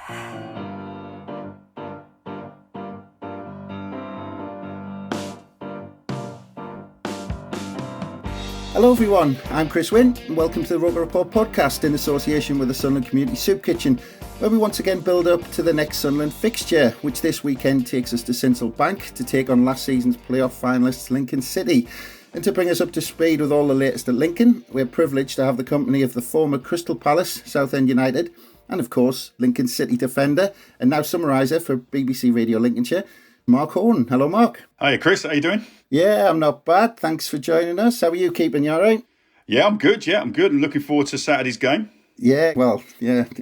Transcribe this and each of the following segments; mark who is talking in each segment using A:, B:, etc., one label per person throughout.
A: Hello everyone, I'm Chris Wynn and welcome to the ROKER RAPPORT podcast in association with the Sunderland Community Soup Kitchen, where we once again build up to the next Sunderland fixture, which this weekend takes us to Sincil Bank to take on last season's playoff finalists Lincoln City. And to bring us up to speed with all the latest at Lincoln, we're privileged to have the company of the former Crystal Palace, Southend United, and of course Lincoln City defender and now summariser for BBC Radio Lincolnshire, Mark Horn. Hello Mark.
B: Hiya Chris, how you doing?
A: Yeah, I'm not bad. Thanks for joining us. How are you keeping? You all right?
B: Yeah, I'm good. I'm looking forward to Saturday's game.
A: Yeah,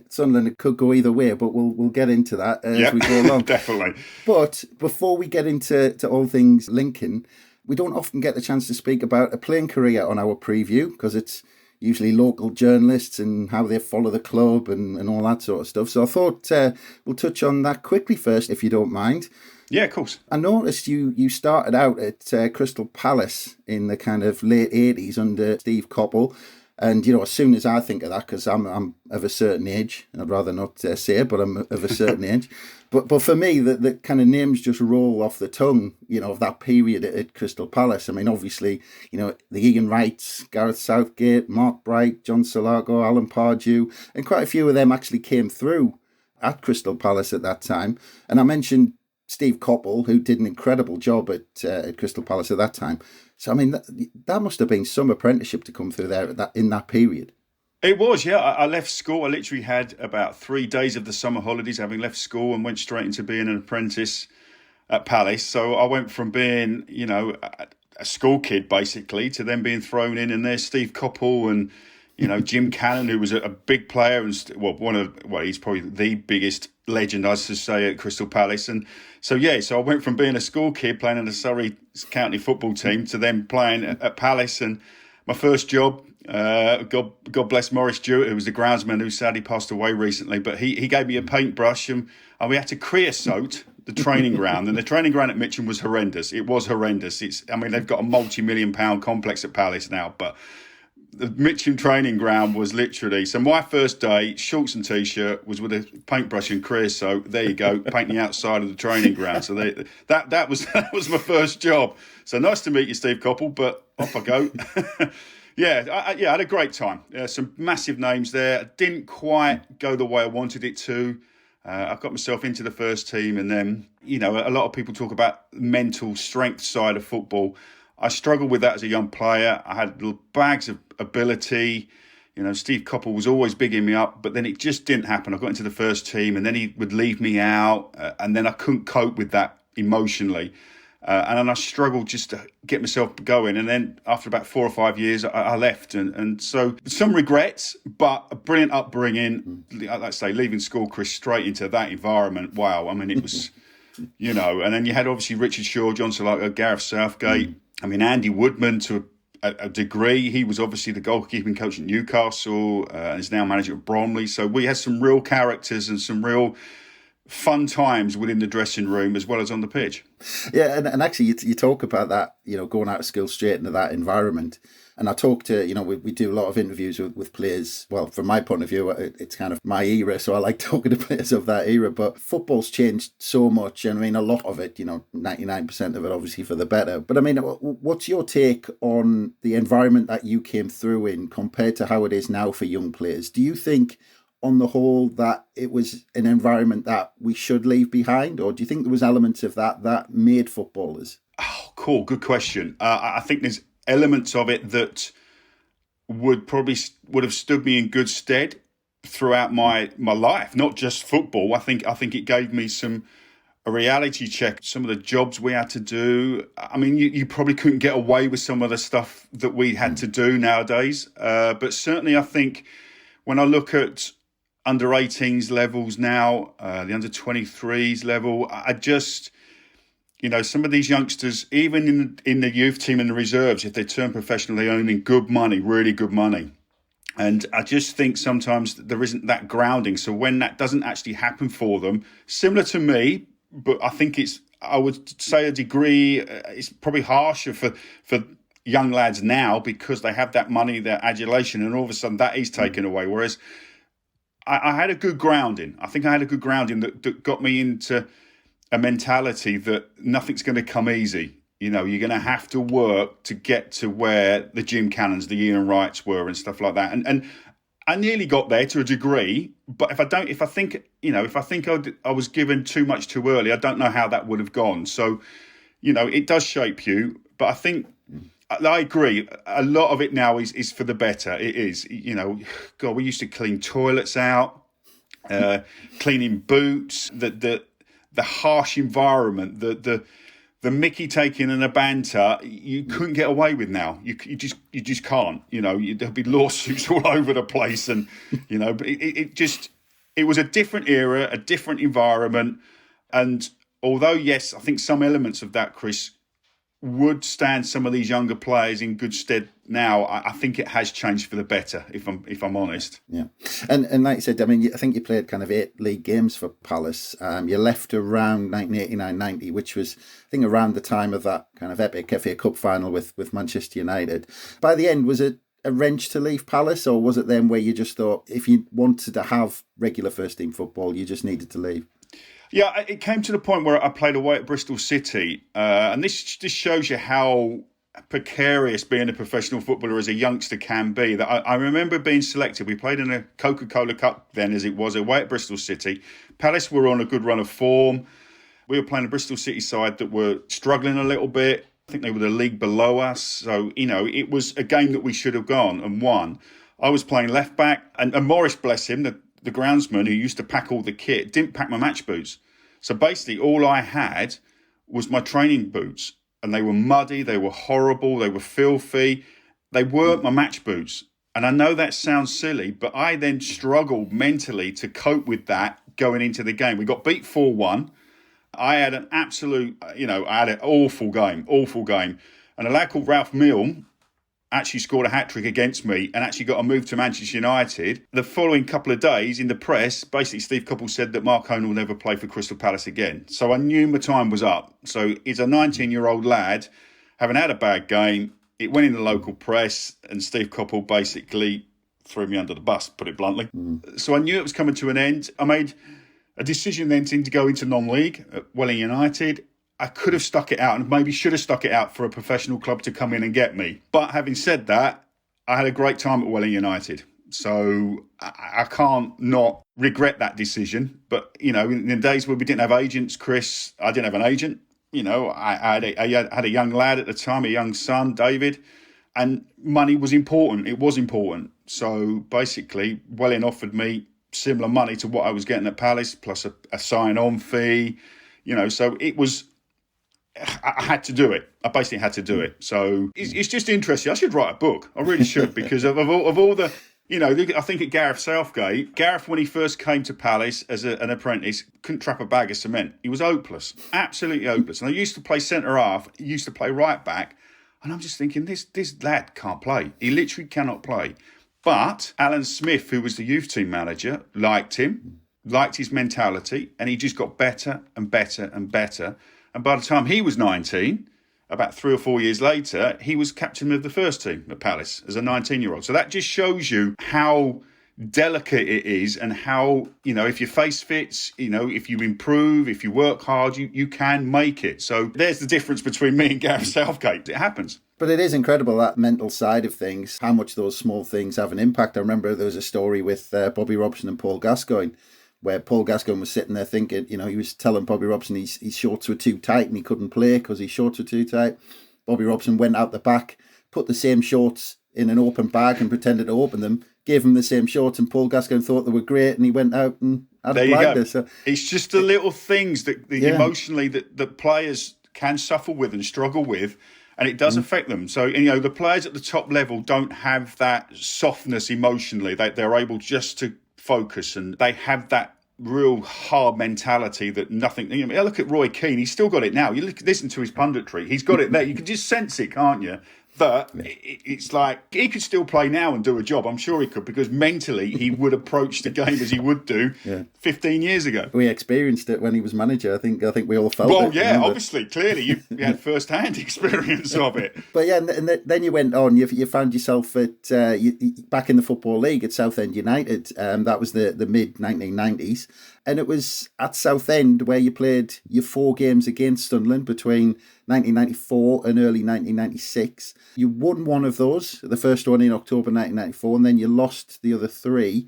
A: Sunderland, it could go either way, but we'll get into that as we go along.
B: Definitely.
A: But before we get into all things Lincoln, we don't often get the chance to speak about a playing career on our preview because it's usually local journalists and how they follow the club and all that sort of stuff. So I thought we'll touch on that quickly first, if you don't mind.
B: Yeah, of course.
A: I noticed you started out at Crystal Palace in the kind of late 80s under Steve Coppell. And, as soon as I think of that, because I'm of a certain age, I'd rather not say it, but I'm of a certain age. But for me, the kind of names just roll off the tongue, of that period at Crystal Palace. I mean, obviously, the Ian Wrights, Gareth Southgate, Mark Bright, John Solago, Alan Pardew, and quite a few of them actually came through at Crystal Palace at that time. And I mentioned Steve Coppell, who did an incredible job at Crystal Palace at that time. So, I mean, that must have been some apprenticeship to come through there in that period.
B: It was, yeah. I left school. I literally had about 3 days of the summer holidays, having left school, and went straight into being an apprentice at Palace. So I went from being, a school kid, basically, to then being thrown in. And there's Steve Coppell and, Jim Cannon, who was a big player and, he's probably the biggest legend, I should say, at Crystal Palace. And so I went from being a school kid playing in the Surrey County football team to then playing at Palace. And my first job, God bless Maurice Stewart, who was the groundsman who sadly passed away recently, but he gave me a paintbrush and we had to creosote the training ground. And the training ground at Mitcham was horrendous. It was horrendous. They've got a multi-million-pound complex at Palace now, but the Mitcham training ground was literally... So my first day, shorts and T-shirt, was with a paintbrush and creosote. There you go, painting the outside of the training ground. So that was my first job. So nice to meet you, Steve Coppell, but off I go. I had a great time. Some massive names there. Didn't quite go the way I wanted it to. I got myself into the first team, and then, a lot of people talk about mental strength side of football. I struggled with that as a young player. I had little bags of ability. Steve Coppell was always bigging me up, but then it just didn't happen. I got into the first team and then he would leave me out, and then I couldn't cope with that emotionally. And then I struggled just to get myself going. And then after about 4 or 5 years, I left. And so some regrets, but a brilliant upbringing. Like I say, leaving school, Chris, straight into that environment. Wow. I mean, it was, and then you had obviously Richard Shaw, John Solago, Gareth Southgate. Andy Woodman to a degree. He was obviously the goalkeeping coach at Newcastle and is now manager at Bromley. So we had some real characters and some real fun times within the dressing room as well as on the pitch.
A: Yeah, and actually you talk about that, going out of school straight into that environment. And I talk to, we do a lot of interviews with players. Well, from my point of view, it's kind of my era, so I like talking to players of that era. But football's changed so much. And a lot of it, 99% of it obviously for the better. But what's your take on the environment that you came through in compared to how it is now for young players? Do you think, on the whole, that it was an environment that we should leave behind? Or do you think there was elements of that made footballers?
B: Oh, cool. Good question. I think there's elements of it that would have stood me in good stead throughout my life, not just football. I think it gave me a reality check. Some of the jobs we had to do. You probably couldn't get away with some of the stuff that we had to do nowadays. But certainly I think when I look at under 18s levels now, the under 23s level, I just... some of these youngsters, even in the youth team and the reserves, if they turn professional, they're earning good money, really good money. And I just think sometimes there isn't that grounding. So when that doesn't actually happen for them, similar to me, but I think I would say a degree, it's probably harsher for young lads now because they have that money, their adulation, and all of a sudden that is taken away. Whereas I had a good grounding. I think I had a good grounding that got me into a mentality that nothing's going to come easy. You know, you're going to have to work to get to where the Jim Cannons, the Ian Wrights were and stuff like that. And I nearly got there to a degree, but if I think I was given too much too early, I don't know how that would have gone. So, you know, it does shape you, but I think I agree. A lot of it now is for the better. It is, you know, God, we used to clean toilets out, cleaning boots, the harsh environment, the Mickey taking and the banter, you couldn't get away with now. You just can't. You know, there'll be lawsuits all over the place, and you know, but it was a different era, a different environment, and although yes, I think some elements of that, Chris, would stand some of these younger players in good stead now. I think it has changed for the better, if I'm honest.
A: Yeah, and like you said, I mean, I think you played kind of 8 league games for Palace. You left around 1989-90, which was, I think, around the time of that kind of epic FA Cup final with Manchester United. By the end, was it a wrench to leave Palace, or was it then where you just thought if you wanted to have regular first team football, you just needed to leave?
B: Yeah, it came to the point where I played away at Bristol City, and this just shows you how precarious being a professional footballer as a youngster can be. That I remember being selected. We played in a Coca-Cola Cup then, as it was, away at Bristol City. Palace were on a good run of form. We were playing a Bristol City side that were struggling a little bit. I think they were the league below us. So, you know, it was a game that we should have gone and won. I was playing left back, and Morris, bless him, the groundsman who used to pack all the kit, didn't pack my match boots. So basically all I had was my training boots, and they were muddy, they were horrible, they were filthy. They weren't my match boots. And I know that sounds silly, but I then struggled mentally to cope with that going into the game. We got beat 4-1. I had an absolute, I had an awful game. And a lad called Ralph Milne actually scored a hat-trick against me and actually got a move to Manchester United. The following couple of days in the press, basically Steve Coppell said that Mark Owen will never play for Crystal Palace again. So I knew my time was up. So he's a 19-year-old lad, having had a bad game. It went in the local press, and Steve Coppell basically threw me under the bus, put it bluntly. So I knew it was coming to an end. I made a decision then to go into non-league at Welling United. I could have stuck it out, and maybe should have stuck it out for a professional club to come in and get me. But having said that, I had a great time at Welling United. So I can't not regret that decision. But, you know, in the days where we didn't have agents, Chris, I didn't have an agent. You know, I had a young lad at the time, a young son, David, and money was important. It was important. So basically, Welling offered me similar money to what I was getting at Palace, plus a sign-on fee. You know, so it was... I had to do it. I basically had to do it. So it's just interesting. I should write a book. I really should, because of all the, you know, I think at Gareth Southgate, Gareth, when he first came to Palace as an apprentice, couldn't trap a bag of cement. He was hopeless, absolutely hopeless. And I used to play centre half, he used to play right back. And I'm just thinking, this lad can't play. He literally cannot play. But Alan Smith, who was the youth team manager, liked him, liked his mentality, and he just got better and better and better. And by the time he was 19, about 3 or 4 years later, he was captain of the first team at Palace as a 19-year-old. So that just shows you how delicate it is, and how, you know, if your face fits, you know, if you improve, if you work hard, you can make it. So there's the difference between me and Gareth Southgate. It happens.
A: But it is incredible, that mental side of things, how much those small things have an impact. I remember there was a story with Bobby Robson and Paul Gascoigne, where Paul Gascoigne was sitting there thinking, you know, he was telling Bobby Robson his shorts were too tight and he couldn't play because his shorts were too tight. Bobby Robson went out the back, put the same shorts in an open bag and pretended to open them, gave him the same shorts, and Paul Gascoigne thought they were great, and he went out and had a blinder. So
B: it's just the little things that emotionally that players can suffer with and struggle with, and it does affect them. So, you know, the players at the top level don't have that softness emotionally. They're able just to focus, and they have that real hard mentality that nothing. You know, look at Roy Keane; he's still got it now. You listen to his punditry; he's got it there. You can just sense it, can't you? But it's like he could still play now and do a job. I'm sure he could, because mentally he would approach the game as he would do 15 years ago.
A: We experienced it when he was manager. I think we all felt it.
B: Well, yeah, obviously, clearly you had first-hand experience of it.
A: But yeah, and then you went on. You found yourself at back in the Football League at Southend United. That was the mid 1990s, and it was at Southend where you played your 4 games against Sunderland between 1994 and early 1996. You won one of those, the first one in October 1994, and then you lost the other 3.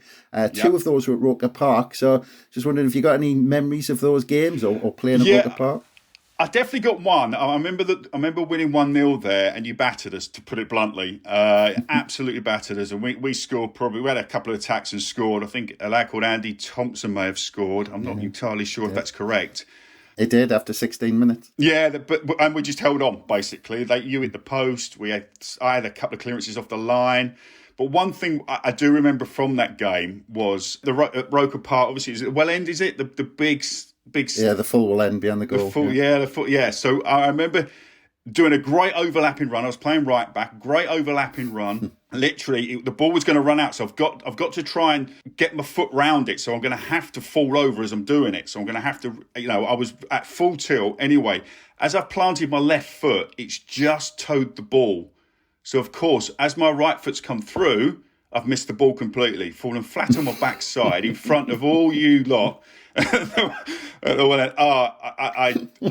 A: 2 of those were at ROKER Park. So just wondering if you got any memories of those games or playing at ROKER Park?
B: I definitely got one. I remember winning 1-0 there, and you battered us, to put it bluntly. Absolutely battered us. And we scored probably. We had a couple of attacks and scored. I think a lad called Andy Thompson may have scored. I'm not entirely sure if that's correct.
A: It did after 16 minutes.
B: Yeah, and we just held on, basically. You hit the post. I had a couple of clearances off the line. But one thing I do remember from that game was the ROKER Park. Obviously, is it well end? Is it the big?
A: The full well end behind the goal.
B: So I remember doing a great overlapping run. I was playing right back. Great overlapping run. Literally, the ball was going to run out, so I've got to try and get my foot round it. So I'm going to have to fall over as I'm doing it. So I'm going to have to, I was at full tilt anyway. As I've planted my left foot, it's just toed the ball. So of course, as my right foot's come through, I've missed the ball completely, fallen flat on my backside in front of all you lot. I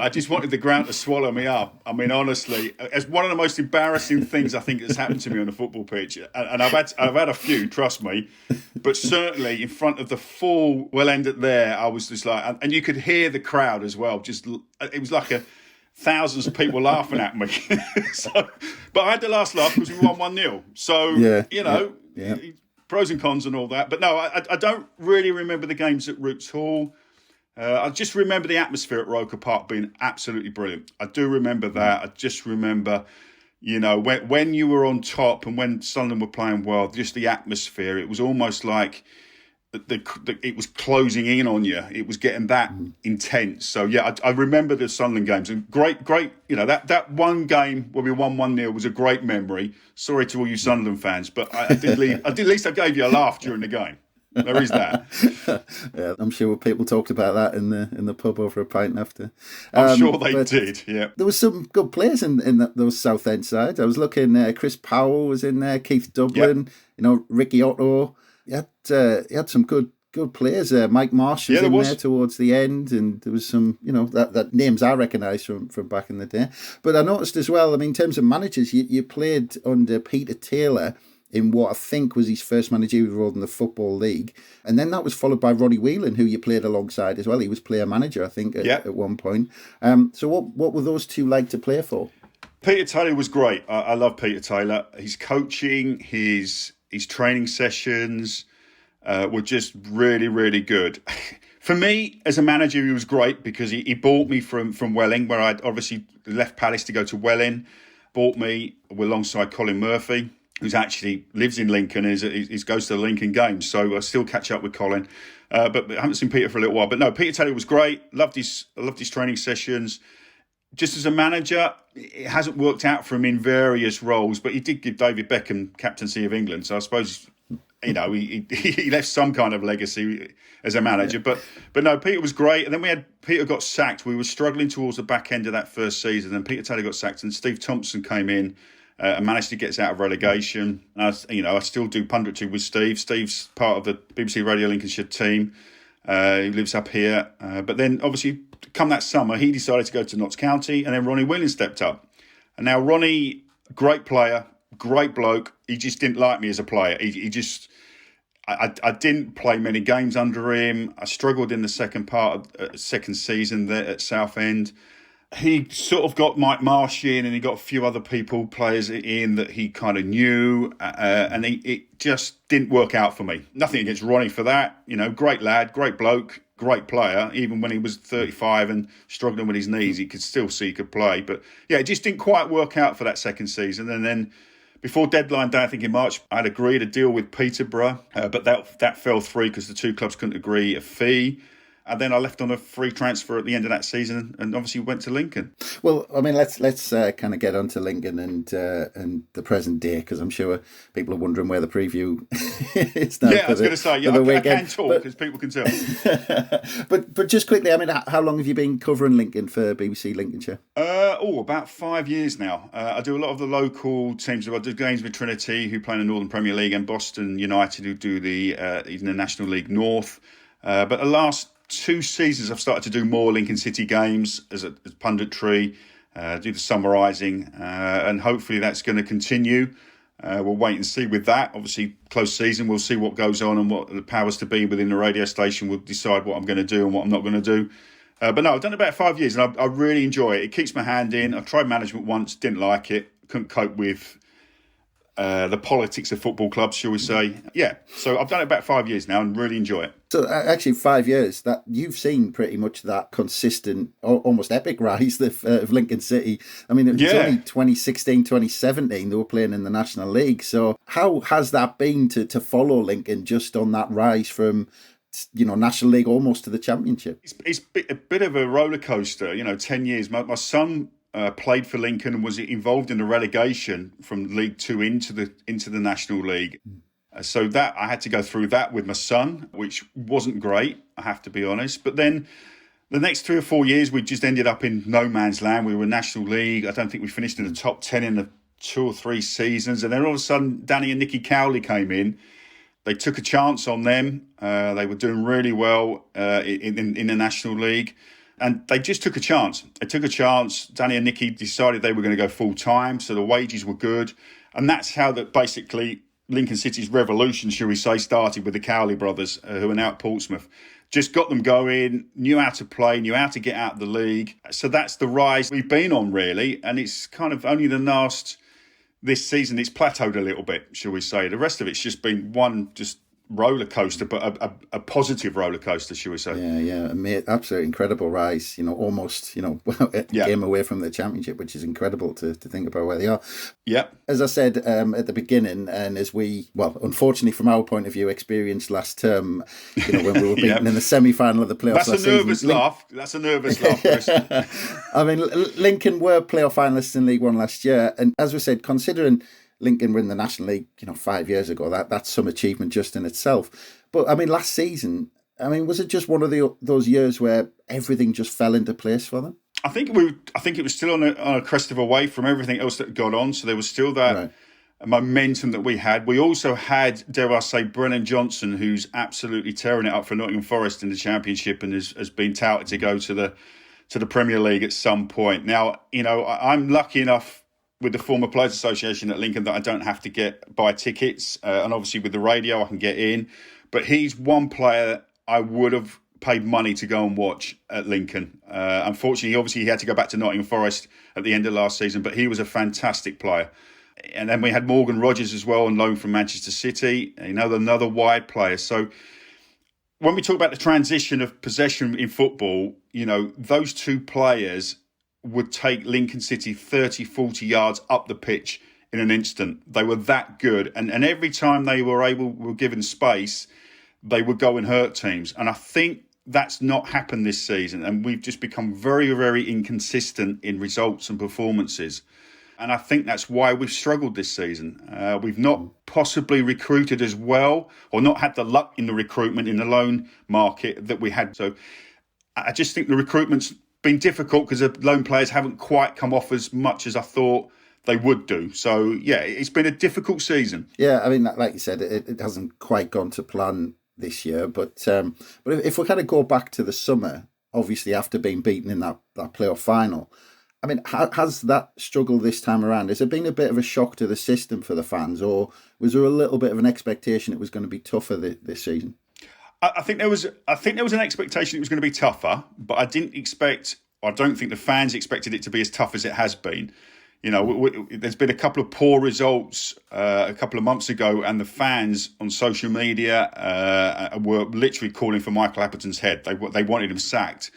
B: just wanted the ground to swallow me up. I mean, honestly, it's one of the most embarrassing things I think that's happened to me on a football pitch, and I've had a few, trust me, but certainly in front of the full well end there, I was just like, and you could hear the crowd as well. Just it was like thousands of people laughing at me. But I had the last laugh because we won 1-0. So pros and cons and all that. But no, I don't really remember the games at Roots Hall. I just remember the atmosphere at ROKER Park being absolutely brilliant. I do remember that. I just remember, when you were on top and when Sunderland were playing well, just the atmosphere. It was almost like it was closing in on you. It was getting that intense. So yeah, I remember the Sunderland games, and great. That one game where we won 1-0 was a great memory. Sorry to all you Sunderland fans, but I did at least I gave you a laugh during the game. There is that.
A: Yeah, I'm sure people talked about that in the pub over a pint after.
B: I'm sure they did. Yeah,
A: there was some good players in those Southend sides. I was looking. Chris Powell was in there. Keith Dublin.
B: Yep.
A: Ricky Otto. He had some good players. Mike Marsh was in there towards the end, and there was some, that names I recognise from back in the day. But I noticed as well, in terms of managers, you played under Peter Taylor in what I think was his first managerial role in the Football League. And then that was followed by Ronnie Whelan, who you played alongside as well. He was player manager, I think, at one point. So what were those two like to play for?
B: Peter Taylor was great. I love Peter Taylor. His coaching, his training sessions were just really, really good. For me, as a manager, he was great because he bought me from Welling, where I'd obviously left Palace to go to Welling. Bought me alongside Colin Murphy, who's actually lives in Lincoln, he goes to the Lincoln games. So I still catch up with Colin. But I haven't seen Peter for a little while. But no, Peter Taylor was great. Loved his training sessions. Just as a manager, it hasn't worked out for him in various roles, but he did give David Beckham captaincy of England. So I suppose, he left some kind of legacy as a manager. But no, Peter was great. And then Peter got sacked. We were struggling towards the back end of that first season. And Peter Taylor got sacked, and Steve Thompson came in and managed to get us out of relegation. And I still do punditry with Steve. Steve's part of the BBC Radio Lincolnshire team. He lives up here. But then, obviously, come that summer, he decided to go to Notts County, and then Ronnie Whelan stepped up. And now Ronnie, great player, great bloke. He just didn't like me as a player. He just... I didn't play many games under him. I struggled in the second part of second season there at Southend. He sort of got Mike Marsh in, and he got a few other players in that he kind of knew, and it just didn't work out for me. Nothing against Ronnie for that. Great lad, great bloke, great player. Even when he was 35 and struggling with his knees, he could still see he could play. But yeah, it just didn't quite work out for that second season. And then before deadline day, I think in March, I'd agreed a deal with Peterborough, but that fell through because the two clubs couldn't agree a fee. And then I left on a free transfer at the end of that season and obviously went to Lincoln.
A: Well, I mean, let's kind of get on to Lincoln and the present day, because I'm sure people are wondering where the preview is now.
B: Yeah, I was going to say, I can talk because people can tell.
A: but just quickly, I mean, how long have you been covering Lincoln for BBC Lincolnshire?
B: About 5 years now. I do a lot of the local teams. I do games with Trinity, who play in the Northern Premier League, and Boston United, who do even the National League North. But the last 2 seasons, I've started to do more Lincoln City games as punditry, do the summarising, and hopefully that's going to continue. We'll wait and see with that. Obviously, close season, we'll see what goes on and what the powers to be within the radio station will decide what I'm going to do and what I'm not going to do. But no, I've done it about 5 years and I really enjoy it. It keeps my hand in. I tried management once, didn't like it, couldn't cope with the politics of football clubs, shall we say. Yeah, so I've done it about 5 years now and really enjoy it.
A: So actually 5 years, that you've seen pretty much that consistent, almost epic rise of Lincoln City. I mean, it was only 2016, 2017 they were playing in the National League. So how has that been to follow Lincoln just on that rise from, National League almost to the Championship?
B: It's a bit of a roller coaster, 10 years. My son played for Lincoln and was involved in the relegation from League Two into the National League. So that I had to go through that with my son, which wasn't great, I have to be honest. But then the next 3 or 4 years, we just ended up in no man's land. We were National League. I don't think we finished in the top 10 in the 2 or 3 seasons. And then all of a sudden, Danny and Nicky Cowley came in. They took a chance on them. They were doing really well in the National League. And they just took a chance. They took a chance. Danny and Nicky decided they were going to go full time. So the wages were good. And that's how that basically Lincoln City's revolution, shall we say, started with the Cowley brothers, who are now at Portsmouth. Just got them going, knew how to play, knew how to get out of the league. So that's the rise we've been on, really. And it's kind of only this season, it's plateaued a little bit, shall we say. The rest of it's just been one roller coaster, but a positive roller coaster, shall we say?
A: Yeah, absolutely incredible rise. Almost game away from the Championship, which is incredible to think about where they are.
B: Yeah,
A: as I said at the beginning, and as we, unfortunately from our point of view, experienced last term, when we were beaten in the semi-final of the playoffs.
B: That's a nervous laugh. That's a nervous laugh, Chris.
A: I mean, Lincoln were playoff finalists in League One last year, and as we said, considering Lincoln were in the National League, 5 years ago, that's some achievement just in itself. But I mean, last season, was it just one of those years where everything just fell into place for them?
B: I think it was still on a crest of a wave from everything else that got on. So there was still that momentum that we had. We also had, dare I say, Brennan Johnson, who's absolutely tearing it up for Nottingham Forest in the Championship and has been touted to go to the Premier League at some point. Now, I'm lucky enough with the former Players Association at Lincoln that I don't have to buy tickets, and obviously with the radio I can get in. But he's one player I would have paid money to go and watch at Lincoln. Unfortunately, obviously he had to go back to Nottingham Forest at the end of last season, but he was a fantastic player. And then we had Morgan Rogers as well on loan from Manchester City, another wide player. So when we talk about the transition of possession in football, those two players would take Lincoln City 30, 40 yards up the pitch in an instant. They were that good. And every time they were given space, they would go and hurt teams. And I think that's not happened this season. And we've just become very, very inconsistent in results and performances. And I think that's why we've struggled this season. We've not possibly recruited as well, or not had the luck in the recruitment in the loan market that we had. So I just think the recruitment's been difficult because the loan players haven't quite come off as much as I thought they would do. So, yeah, it's been a difficult season.
A: Yeah, I mean, like you said, it hasn't quite gone to plan this year. But if we kind of go back to the summer, obviously after being beaten in that playoff final, I mean, has that struggle this time around, has it been a bit of a shock to the system for the fans, or was there a little bit of an expectation it was going to be tougher this season?
B: I think there was an expectation it was going to be tougher, but I don't think the fans expected it to be as tough as it has been. There's been a couple of poor results a couple of months ago, and the fans on social media were literally calling for Michael Appleton's head. They wanted him sacked.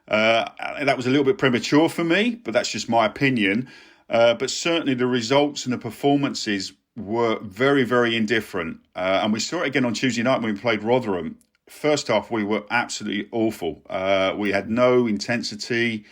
B: That was a little bit premature for me, but that's just my opinion. But certainly the results and the performances were very, very indifferent. And we saw it again on Tuesday night when we played Rotherham. first half we were absolutely awful. We had no intensity.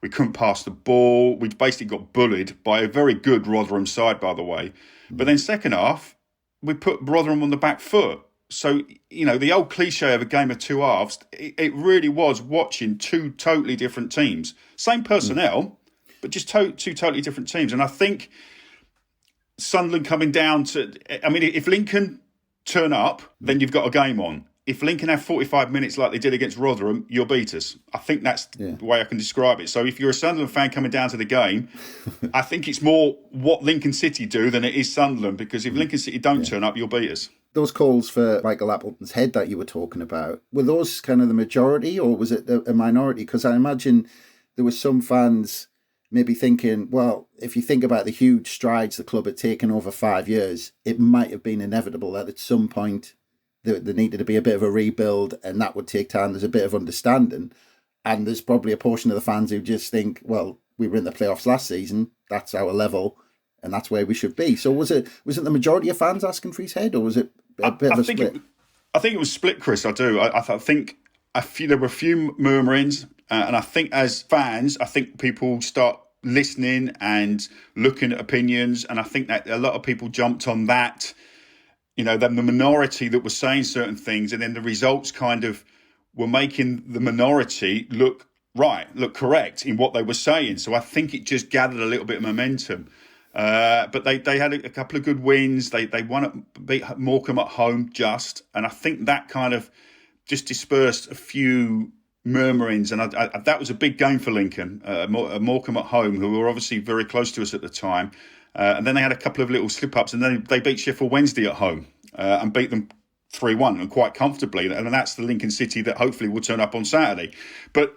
B: We couldn't pass the ball. We basically got bullied by a very good Rotherham side, by the way. But then second half, we put Rotherham on the back foot. So, the old cliche of a game of two halves, it really was watching two totally different teams. Same personnel, but just two totally different teams. And I think Sunderland coming down to... if Lincoln turn up, then you've got a game on. If Lincoln have 45 minutes like they did against Rotherham, you'll beat us. I think that's the way I can describe it. So if you're a Sunderland fan coming down to the game, I think it's more what Lincoln City do than it is Sunderland, because if Lincoln City don't turn up, you'll beat us.
A: Those calls for Michael Appleton's head that you were talking about, were those kind of the majority, or was it a minority? Because I imagine there were some fans maybe thinking, well, if you think about the huge strides the club had taken over 5 years, it might have been inevitable that at some point there needed to be a bit of a rebuild, and that would take time. There's a bit of understanding. And there's probably a portion of the fans who just think, well, we were in the playoffs last season, that's our level, and that's where we should be. So was it the majority of fans asking for his head, or was it a bit of a split?
B: I think it was split, Chris, I do. I think there were a few murmurings, and I think as fans, I think people start listening and looking at opinions, and I think that a lot of people jumped on that. Then the minority that was saying certain things, and then the results kind of were making the minority look correct in what they were saying. So I think it just gathered a little bit of momentum. But they had a couple of good wins. They beat Morecambe at home and I think that kind of just dispersed a few murmurings. And that was a big game for Lincoln, Morecambe at home, who were obviously very close to us at the time. And then they had a couple of little slip-ups, and then they beat Sheffield Wednesday at home and beat them 3-1 and quite comfortably. And that's the Lincoln City that hopefully will turn up on Saturday. But,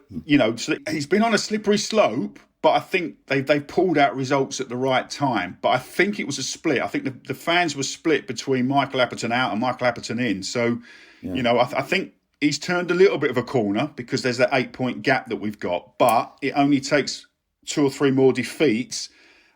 B: so he's been on a slippery slope, but I think they've pulled out results at the right time. But I think it was a split. I think the fans were split between Michael Appleton out and Michael Appleton in. So, I think he's turned a little bit of a corner because there's that 8-point gap that we've got. But it only takes 2 or 3 more defeats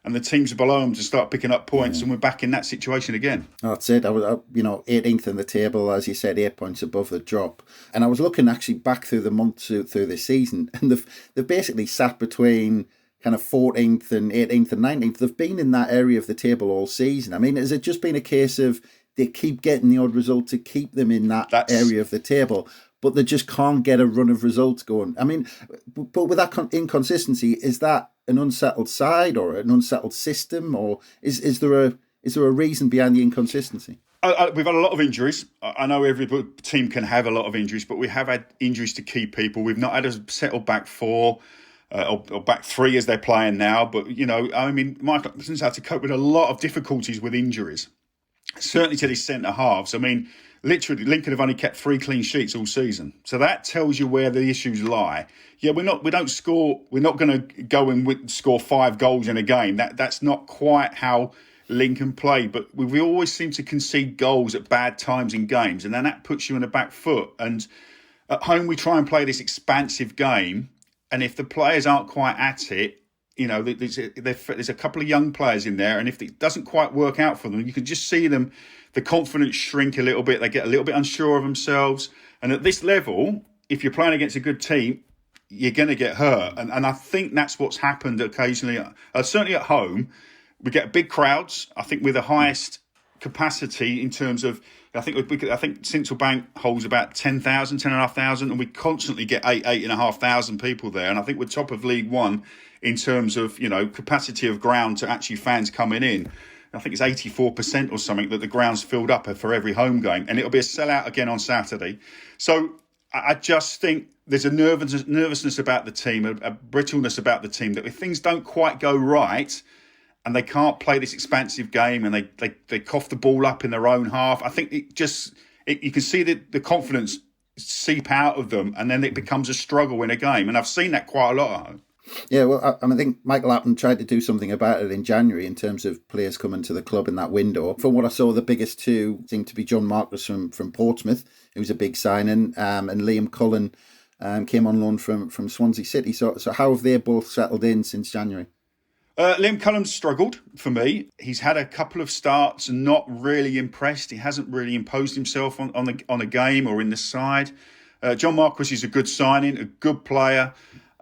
B: and the teams below him to start picking up points, and we're back in that situation again.
A: That's it. I was, 18th in the table, as you said, 8 points above the drop. And I was looking actually back through the months through this season, and they've basically sat between kind of 14th and 18th and 19th. They've been in that area of the table all season. I mean, has it just been a case of they keep getting the odd result to keep them in that area of the table, but they just can't get a run of results going? I mean, but with that inconsistency, is that an unsettled side or an unsettled system, or is there a reason behind the inconsistency?
B: We've had a lot of injuries. I know every team can have a lot of injuries, but we have had injuries to key people. We've not had a settled back four or back three as they're playing now. But, Michael Appleton's had to cope with a lot of difficulties with injuries, certainly to his centre halves. I mean, literally, Lincoln have only kept 3 clean sheets all season. So that tells you where the issues lie. Yeah, we don't score. We're not going to go and score 5 goals in a game. That's not quite how Lincoln play. But we always seem to concede goals at bad times in games, and then that puts you in the back foot. And at home, we try and play this expansive game. And if the players aren't quite at it, there's a couple of young players in there, and if it doesn't quite work out for them, you can just see them, the confidence shrink a little bit. They get a little bit unsure of themselves. And at this level, if you're playing against a good team, you're going to get hurt. And I think that's what's happened occasionally. Certainly at home, we get big crowds. I think we're the highest capacity in terms of, I think Sincil Bank holds about 10,000, 10,500, and we constantly get 8,500 people there. And I think we're top of League One in terms of, capacity of ground to actually fans coming in. I think it's 84% or something that the ground's filled up for every home game. And it'll be a sellout again on Saturday. So I just think there's a nervousness about the team, a brittleness about the team, that if things don't quite go right and they can't play this expansive game and they cough the ball up in their own half, I think you can see the confidence seep out of them, and then it becomes a struggle in a game. And I've seen that quite a lot.
A: Yeah, well, I think Michael Appleton tried to do something about it in January in terms of players coming to the club in that window. From what I saw, the biggest two seemed to be John Marcus from Portsmouth, who was a big signing, and Liam Cullen came on loan from Swansea City. So how have they both settled in since January?
B: Liam Cullen's struggled for me. He's had a couple of starts and not really impressed. He hasn't really imposed himself on a game or in the side. John Marquis is a good signing, a good player.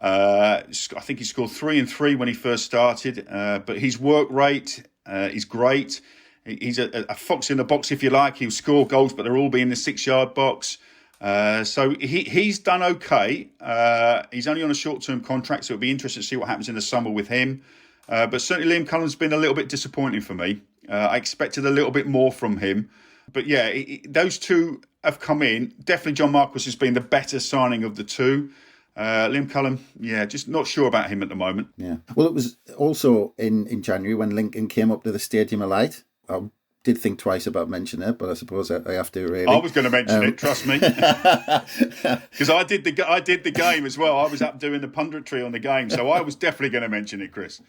B: I think he scored 3 and 3 when he first started, but his work rate is great. He's a fox in the box, if you like. He'll score goals, but they'll all be in the 6-yard box. So he's done okay. He's only on a short-term contract, so it'll be interesting to see what happens in the summer with him. But certainly Liam Cullen's been a little bit disappointing for me. I expected a little bit more from him. But yeah, those two have come in. Definitely John Marquis has been the better signing of the two. Liam Cullen, yeah, just not sure about him at the moment.
A: Yeah. Well, it was also in January when Lincoln came up to the Stadium of Light. I did think twice about mentioning it, but I suppose I have to really.
B: I was going to mention it, trust me, because I did the game as well. I was up doing the punditry on the game, so I was definitely going to mention it, Chris.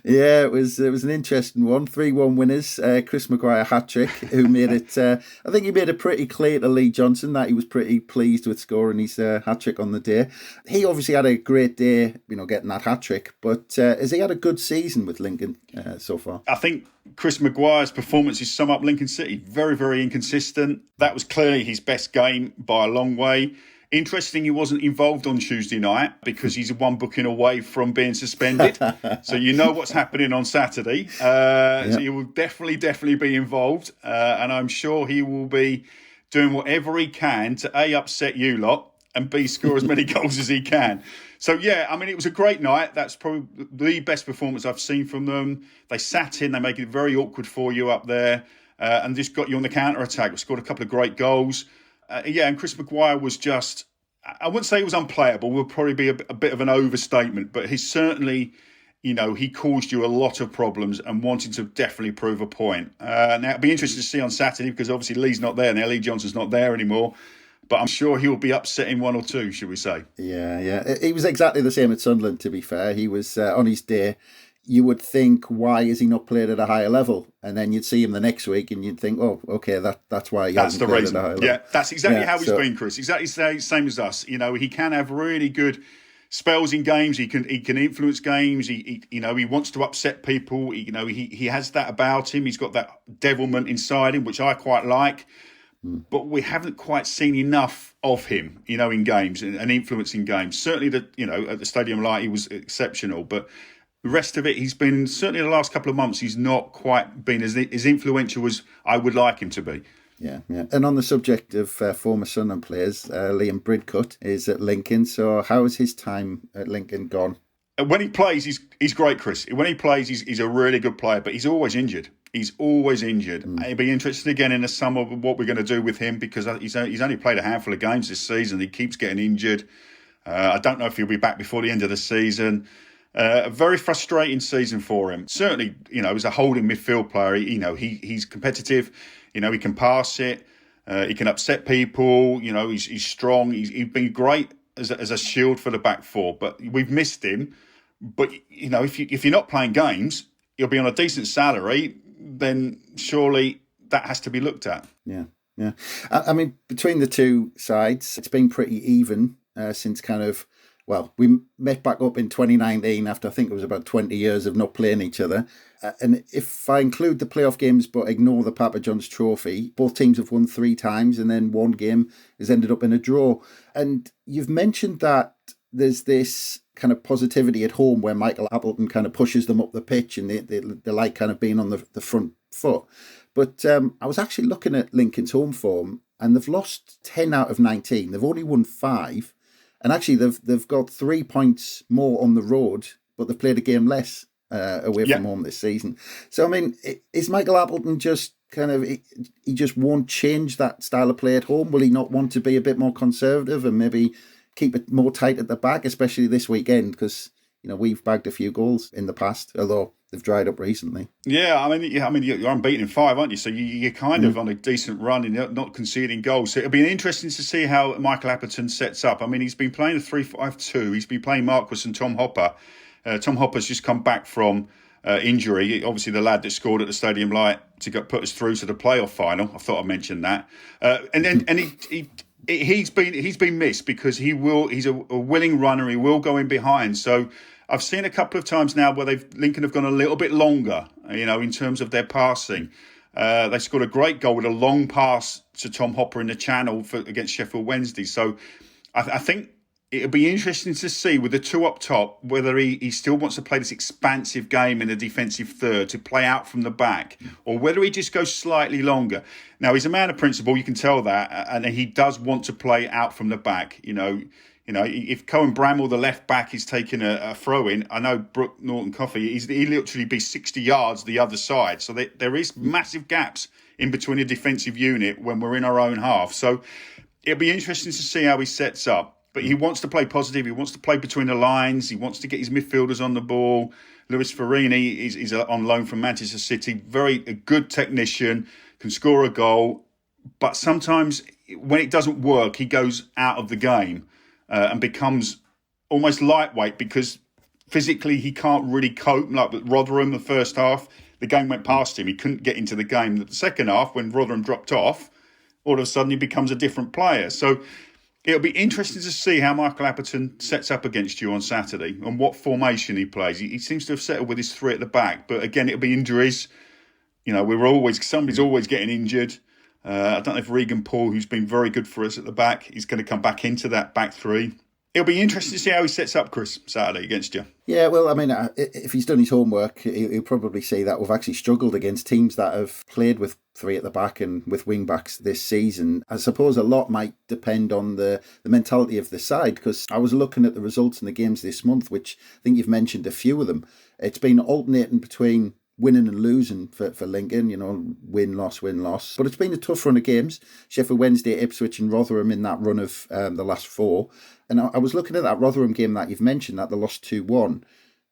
A: Yeah, it was an interesting one. 3-1 winners. Chris Maguire hat-trick, who made it. I think he made it pretty clear to Lee Johnson that he was pretty pleased with scoring his hat-trick on the day. He obviously had a great day, getting that hat-trick. But has he had a good season with Lincoln so far?
B: I think Chris Maguire's performances sum up Lincoln City. Very, very inconsistent. That was clearly his best game by a long way. Interesting, he wasn't involved on Tuesday night because he's one booking away from being suspended. So you know what's happening on Saturday. So he will definitely be involved. And I'm sure he will be doing whatever he can to A, upset you lot, and B, score as many goals as he can. So, yeah, I mean, it was a great night. That's probably the best performance I've seen from them. They sat in, they make it very awkward for you up there, and just got you on the counter-attack. We scored a couple of great goals. And Chris Maguire was just, I wouldn't say he was unplayable, would probably be a bit of an overstatement, but he's certainly, he caused you a lot of problems and wanted to definitely prove a point. Now, it'll be interesting to see on Saturday because obviously Lee's not there now. Lee Johnson's not there anymore. But I'm sure he'll be upsetting one or two, should we say.
A: Yeah. He was exactly the same at Sunderland, to be fair. He was on his day. You would think, why is he not played at a higher level? And then you'd see him the next week and you'd think, oh, okay, that's why he hasn't played at a higher level.
B: Yeah, that's exactly how he's been, Chris. Exactly the same as us. He can have really good spells in games. He can influence games. He wants to upset people. He has that about him. He's got that devilment inside him, which I quite like. But we haven't quite seen enough of him, in games and influencing games. Certainly, at the Stadium Light, he was exceptional. But the rest of it, he's been, certainly in the last couple of months, he's not quite been as influential as I would like him to be.
A: Yeah. And on the subject of former Sunderland players, Liam Bridcut is at Lincoln. So how has his time at Lincoln gone?
B: When he plays, he's great, Chris. When he plays, he's a really good player, but he's always injured. He's always injured. It'll be interesting again in the summer what we're going to do with him because he's only played a handful of games this season. He keeps getting injured. I don't know if he'll be back before the end of the season. A very frustrating season for him. Certainly, as a holding midfield player, he's competitive. He can pass it. He can upset people. He's strong. He's been great as a shield for the back four. But we've missed him. But if you're not playing games, you'll be on a decent salary. Then surely that has to be looked at.
A: Yeah. I mean, between the two sides, it's been pretty even since we met back up in 2019 after I think it was about 20 years of not playing each other. And if I include the playoff games but ignore the Papa John's Trophy, both teams have won 3 times and then one game has ended up in a draw. And you've mentioned that there's this kind of positivity at home where Michael Appleton kind of pushes them up the pitch and they like kind of being on the front foot. But I was actually looking at Lincoln's home form and they've lost 10 out of 19. They've only won 5. And actually they've got 3 points more on the road, but they've played a game less away from home this season. So, I mean, is Michael Appleton just he just won't change that style of play at home? Will he not want to be a bit more conservative and maybe keep it more tight at the back, especially this weekend? Because, we've bagged a few goals in the past, although they've dried up recently.
B: Yeah, I mean, you're unbeaten in 5, aren't you? So you're kind of on a decent run and not conceding goals. So it'll be interesting to see how Michael Appleton sets up. I mean, he's been playing a 3-5-2. He's been playing Marquis and Tom Hopper. Tom Hopper's just come back from injury. Obviously, the lad that scored at the Stadium Light to put us through to the playoff final. I thought I'd mention that. And he He's been missed because he's a willing runner. He will go in behind. So I've seen a couple of times now where Lincoln have gone a little bit longer, in terms of their passing. They scored a great goal with a long pass to Tom Hopper in the channel against Sheffield Wednesday. So I think it'll be interesting to see with the two up top whether he still wants to play this expansive game in the defensive third to play out from the back, or whether he just goes slightly longer. Now, he's a man of principle, you can tell that, and he does want to play out from the back. If Cohen Bramall, the left back, is taking a throw in, I know Brooke Norton-Coffey, he literally be 60 yards the other side. So there is massive gaps in between a defensive unit when we're in our own half. So it'll be interesting to see how he sets up. But he wants to play positive. He wants to play between the lines. He wants to get his midfielders on the ball. Lewis Farini is on loan from Manchester City. A good technician, can score a goal. But sometimes when it doesn't work, he goes out of the game and becomes almost lightweight because physically he can't really cope. Like with Rotherham, the first half, the game went past him. He couldn't get into the game. The second half, when Rotherham dropped off, all of a sudden he becomes a different player. So it'll be interesting to see how Michael Appleton sets up against you on Saturday and what formation he plays. He seems to have settled with his three at the back, but again, it'll be injuries. Somebody's always getting injured. I don't know if Regan Paul, who's been very good for us at the back, is going to come back into that back three. It'll be interesting to see how he sets up, Chris, Saturday against you.
A: Yeah, well, I mean, if he's done his homework, he'll probably say that we've actually struggled against teams that have played with three at the back and with wing-backs this season. I suppose a lot might depend on the mentality of the side, because I was looking at the results in the games this month, which I think you've mentioned a few of them. It's been alternating between winning and losing for Lincoln, win, loss. But it's been a tough run of games. Sheffield Wednesday, Ipswich and Rotherham in that run of the last four. And I was looking at that Rotherham game that you've mentioned, that they lost 2-1.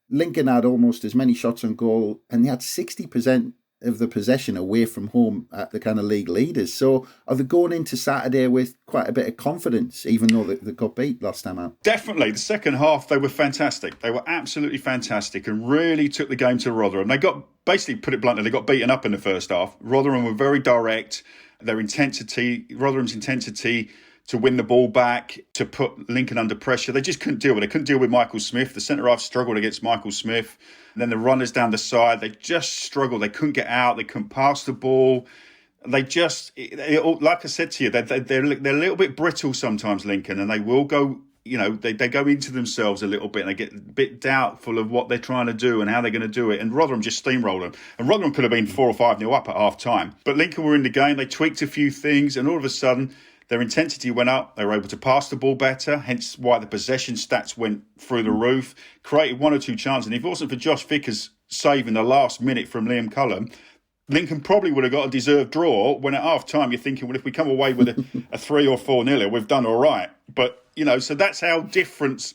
A: Lincoln had almost as many shots on goal, and they had 60% of the possession away from home at the kind of league leaders. So are they going into Saturday with quite a bit of confidence, even though they got beat last time out?
B: Definitely. The second half, they were fantastic. They were absolutely fantastic and really took the game to Rotherham. They got, basically, put it bluntly, they got beaten up in the first half. Rotherham were very direct. Rotherham's intensity to win the ball back, to put Lincoln under pressure. They just couldn't deal with it. They couldn't deal with Michael Smith. The centre-half struggled against Michael Smith. And then the runners down the side, they just struggled. They couldn't get out. They couldn't pass the ball. Like I said to you, they're a little bit brittle sometimes, Lincoln, and they will go, they go into themselves a little bit and they get a bit doubtful of what they're trying to do and how they're going to do it. And Rotherham just steamrolled them. And Rotherham could have been 4 or 5-0 up at half time. But Lincoln were in the game. They tweaked a few things, and all of a sudden, their intensity went up. They were able to pass the ball better, hence why the possession stats went through the roof. Created 1 or 2 chances. And if it wasn't for Josh Vickers saving the last minute from Liam Cullen, Lincoln probably would have got a deserved draw, when at half-time you're thinking, well, if we come away with a 3 or 4-0, we've done all right. But, so that's how different...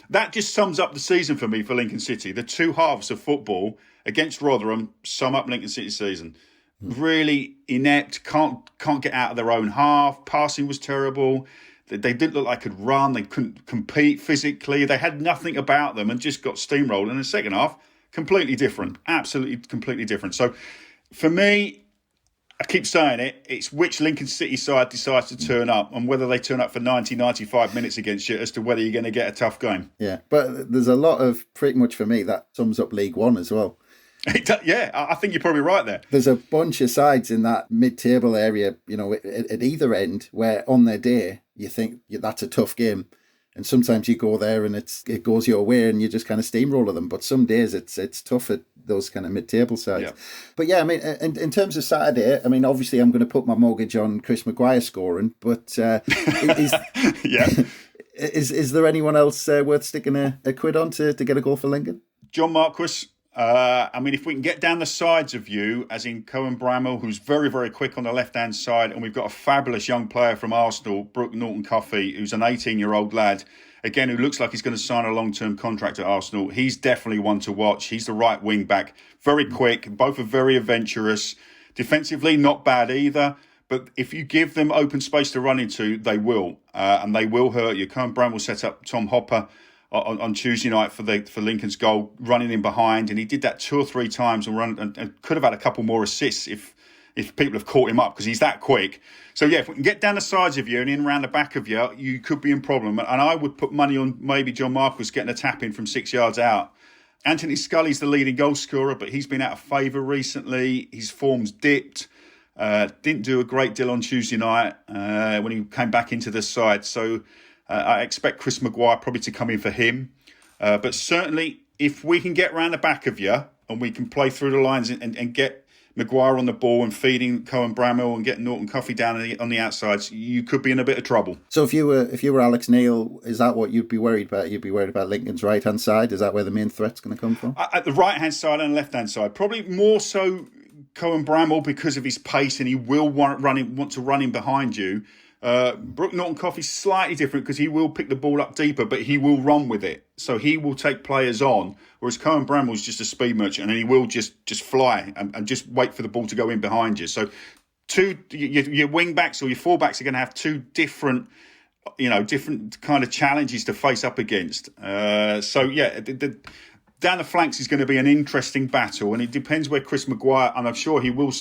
B: That just sums up the season for me for Lincoln City. The two halves of football against Rotherham sum up Lincoln City's season. Really inept, can't get out of their own half. Passing was terrible. They didn't look like they could run. They couldn't compete physically. They had nothing about them and just got steamrolled. In the second half, completely different. Absolutely completely different. So for me, I keep saying it, it's which Lincoln City side decides to turn up and whether they turn up for 90, 95 minutes against you as to whether you're going to get a tough game.
A: Yeah, but there's a lot of, pretty much for me, that sums up League One as well.
B: Yeah, I think you're probably right there.
A: There's a bunch of sides in that mid-table area, at either end, where on their day you think that's a tough game, and sometimes you go there and it goes your way and you just kind of steamroller them. But some days it's tough at those kind of mid-table sides. Yeah. But yeah, I mean, in terms of Saturday, I mean, obviously I'm going to put my mortgage on Chris Maguire scoring, but is there anyone else worth sticking a quid on to get a goal for Lincoln?
B: John Marquis. I mean, if we can get down the sides of you, as in Cohen Bramall, who's very, very quick on the left-hand side, and we've got a fabulous young player from Arsenal, Brooke Norton-Coffey, who's an 18-year-old lad, again, who looks like he's going to sign a long-term contract at Arsenal. He's definitely one to watch. He's the right wing-back, very quick, both are very adventurous. Defensively, not bad either. But if you give them open space to run into, they will, and they will hurt you. Cohen Bramall set up Tom Hopper on Tuesday night for Lincoln's goal, running in behind, and he did that 2 or 3 times and could have had a couple more assists if if people have caught him up, because he's that quick. So, yeah, if we can get down the sides of you and in around the back of you, you could be in problem. And I would put money on maybe John Marquis getting a tap in from 6 yards out. Anthony Scully's the leading goal scorer, but he's been out of favour recently. His form's dipped. Didn't do a great deal on Tuesday night when he came back into the side. So I expect Chris Maguire probably to come in for him. But certainly, if we can get round the back of you and we can play through the lines and get Maguire on the ball and feeding Cohen Bramall and getting Norton Coffey down on the outsides, you could be in a bit of trouble.
A: So if you were Alex Neil, is that what you'd be worried about? You'd be worried about Lincoln's right-hand side? Is that where the main threat's going to come from?
B: At the right-hand side and left-hand side, probably more so Cohen Bramall because of his pace, and he will want to run in behind you. Brooke Norton Coffey's slightly different because he will pick the ball up deeper, but he will run with it. So he will take players on, whereas Cohen Bramall's just a speed merchant, and he will just fly and just wait for the ball to go in behind you. So your wing backs or your full backs are going to have two different kind of challenges to face up against. Down the flanks is going to be an interesting battle, and it depends where Chris Maguire, and I'm sure he will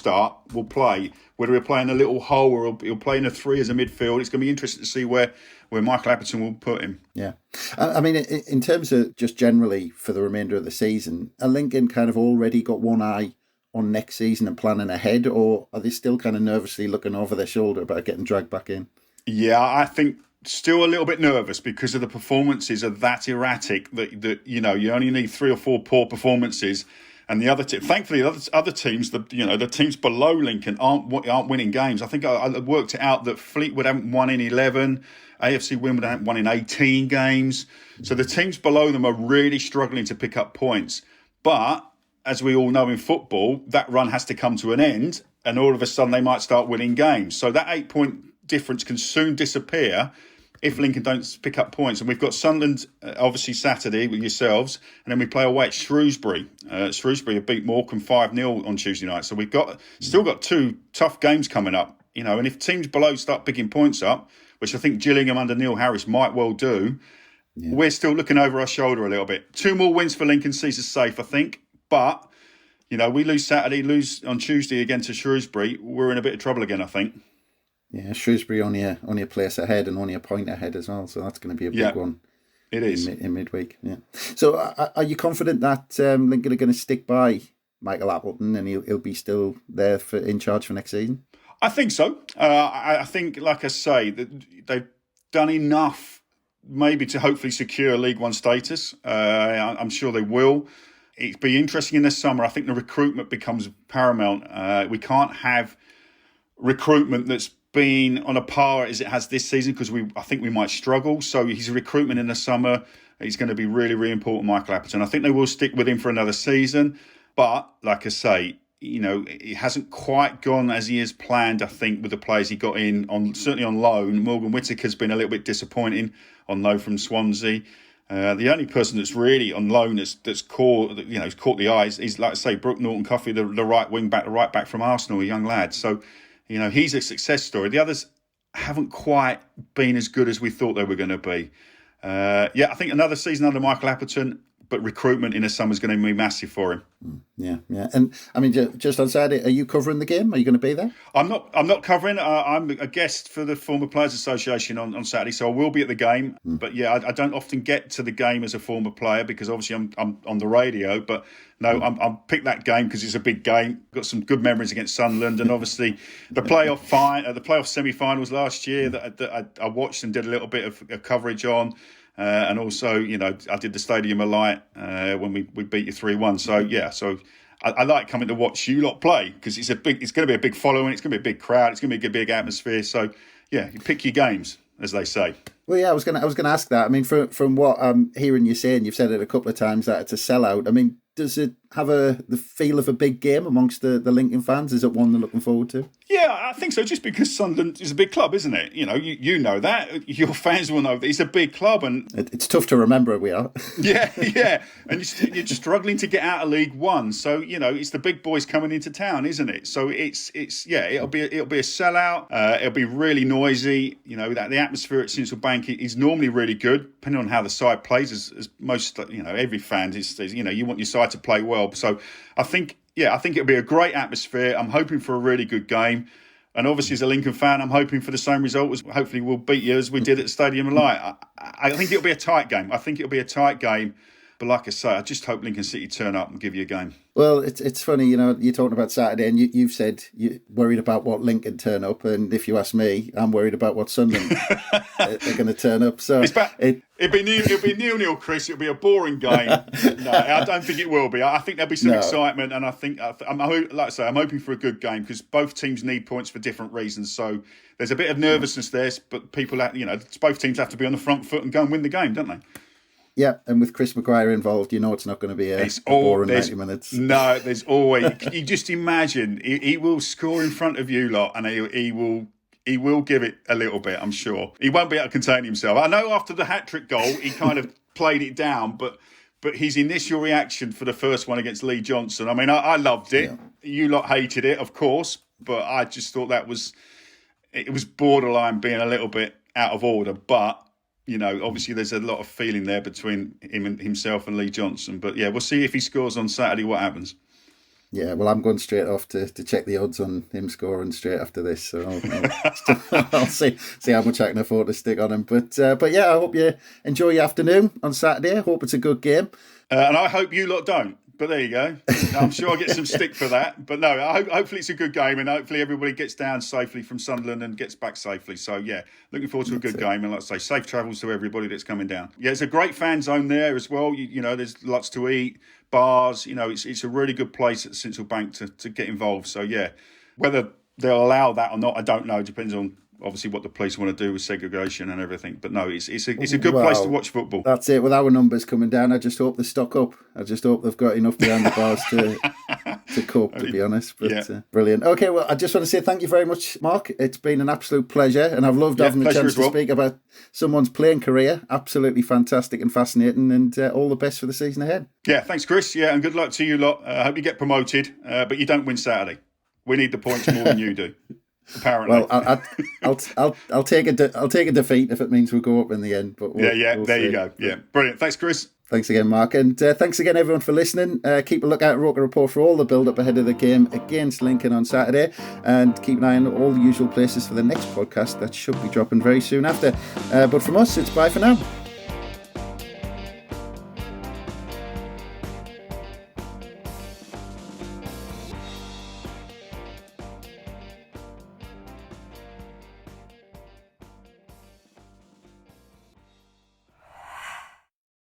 B: play, whether he'll play in a little hole or he'll play in a three as a midfield. It's going to be interesting to see where Michael Appleton will put him.
A: Yeah. I mean, in terms of just generally for the remainder of the season, are Lincoln kind of already got one eye on next season and planning ahead, or are they still kind of nervously looking over their shoulder about getting dragged back in?
B: Yeah, I think still a little bit nervous because of the performances are that erratic that you only need 3 or 4 poor performances, and thankfully the other teams, the teams below Lincoln aren't winning games. I think I worked it out that Fleetwood haven't won in 11, AFC Wimbledon haven't won in 18 games, so the teams below them are really struggling to pick up points. But as we all know in football, that run has to come to an end, and all of a sudden they might start winning games. So that 8-point difference can soon disappear if Lincoln don't pick up points. And we've got Sunderland, obviously, Saturday with yourselves, and then we play away at Shrewsbury. Shrewsbury have beat Morecambe 5-0 on Tuesday night. So we've still got 2 tough games coming up. And if teams below start picking points up, which I think Gillingham under Neil Harris might well do, we're still looking over our shoulder a little bit. 2 more wins for Lincoln sees us safe, I think. But, we lose Saturday, lose on Tuesday again to Shrewsbury, we're in a bit of trouble again, I think.
A: Yeah, Shrewsbury only a place ahead and only a point ahead as well, so that's going to be a big one.
B: It is
A: in midweek. Yeah. So, are you confident that Lincoln are going to stick by Michael Appleton and he'll be still there in charge for next season?
B: I think so. I think, like I say, that they've done enough maybe to hopefully secure League One status. I'm sure they will. It'd be interesting in the summer. I think the recruitment becomes paramount. We can't have recruitment that's been on a par as it has this season because I think we might struggle. So his recruitment in the summer is going to be really, really important, Michael Appleton. I think they will stick with him for another season. But like I say, it hasn't quite gone as he has planned, I think, with the players he got in, certainly on loan. Morgan Whittaker's been a little bit disappointing on loan from Swansea. The only person that's really on loan that's caught the eyes is, like I say, Brooke Norton Coffey, the right wing back, the right back from Arsenal, a young lad. So, he's a success story. The others haven't quite been as good as we thought they were going to be. I think another season under Michael Appleton, but recruitment in the summer is going to be massive for him.
A: Yeah. And I mean, just on Saturday, are you covering the game? Are you going to be there?
B: I'm not covering. I'm a guest for the Former Players Association on Saturday, so I will be at the game. But I don't often get to the game as a former player because obviously I'm on the radio. But no, I'm picked that game because it's a big game. Got some good memories against Sunderland, and obviously the playoff semi-finals last year that I watched and did a little bit of coverage on. And also, I did the Stadium of Light when we beat you 3-1. So I like coming to watch you lot play because it's going to be a big following. It's going to be a big crowd. It's going to be a big atmosphere. So you pick your games, as they say.
A: Well, yeah, I was going to ask that. I mean, from what I'm hearing you saying, you've said it a couple of times that it's a sellout. I mean, does it have the feel of a big game amongst the Lincoln fans? Is it one they're looking forward to?
B: Yeah, I think so. Just because Sunderland is a big club, isn't it? You know that. Your fans will know that it's a big club, and
A: it's tough to remember. We are.
B: yeah, and you're struggling to get out of League One. So it's the big boys coming into town, isn't it? So it'll be a sellout. It'll be really noisy. That the atmosphere at Sincil Bank is normally really good, depending on how the side plays. As most every fan is, you want your side to play well. So I think I think it'll be a great atmosphere. I'm hoping for a really good game. And obviously, as a Lincoln fan, I'm hoping for the same result as hopefully we'll beat you as we did at the Stadium of Light. I think it'll be a tight game. But like I say, I just hope Lincoln City turn up and give you a game.
A: Well, it's funny, you're talking about Saturday and you've said you're worried about what Lincoln turn up. And if you ask me, I'm worried about what Sunderland are going to turn up. So
B: it'll be 0-0, Chris. It'll be a boring game. No, I don't think it will be. I think there'll be some excitement. And I'm hoping for a good game because both teams need points for different reasons. So there's a bit of nervousness there, but both teams have to be on the front foot and go and win the game, don't they?
A: Yeah, and with Chris Maguire involved, it's not going to be a boring 90 minutes.
B: No, there's always... You just imagine, he will score in front of you lot and he will give it a little bit, I'm sure. He won't be able to contain himself. I know after the hat-trick goal, he kind of played it down, but his initial reaction for the first one against Lee Johnson, I mean, I loved it. Yeah. You lot hated it, of course, but I just thought it was borderline being a little bit out of order, but... obviously there's a lot of feeling there between himself and Lee Johnson. But yeah, we'll see if he scores on Saturday, what happens. Yeah,
A: well, I'm going straight off to check the odds on him scoring straight after this. So I'll see how much I can afford to stick on him. But yeah, I hope you enjoy your afternoon on Saturday. I hope it's a good game.
B: And I hope you lot don't. But there you go. I'm sure I'll get some stick for that. But no, hopefully it's a good game and hopefully everybody gets down safely from Sunderland and gets back safely. So, yeah, looking forward to a good game. And like I say, safe travels to everybody that's coming down. Yeah, it's a great fan zone there as well. There's lots to eat, bars. It's a really good place at Sincil Bank to get involved. So, yeah, whether they'll allow that or not, I don't know. It depends on obviously what the police want to do with segregation and everything. But no, it's a good place to watch football.
A: That's it. With our numbers coming down, I just hope they stock up. I just hope they've got enough behind the bars to cope, to be honest. But brilliant. Okay, well, I just want to say thank you very much, Mark. It's been an absolute pleasure, and I've loved having the chance to speak about someone's playing career. Absolutely fantastic and fascinating, and all the best for the season ahead.
B: Yeah, thanks, Chris. Yeah, and good luck to you lot. I hope you get promoted, but you don't win Saturday. We need the points more than you do. Apparently,
A: well, I'll take a defeat if it means we'll go up in the end. But we'll
B: there you go. Yeah, brilliant. Thanks, Chris.
A: Thanks again, Mark, and thanks again everyone for listening. Keep a lookout at ROKER Report for all the build-up ahead of the game against Lincoln on Saturday, and keep an eye on all the usual places for the next podcast that should be dropping very soon after. But from us, it's bye for now.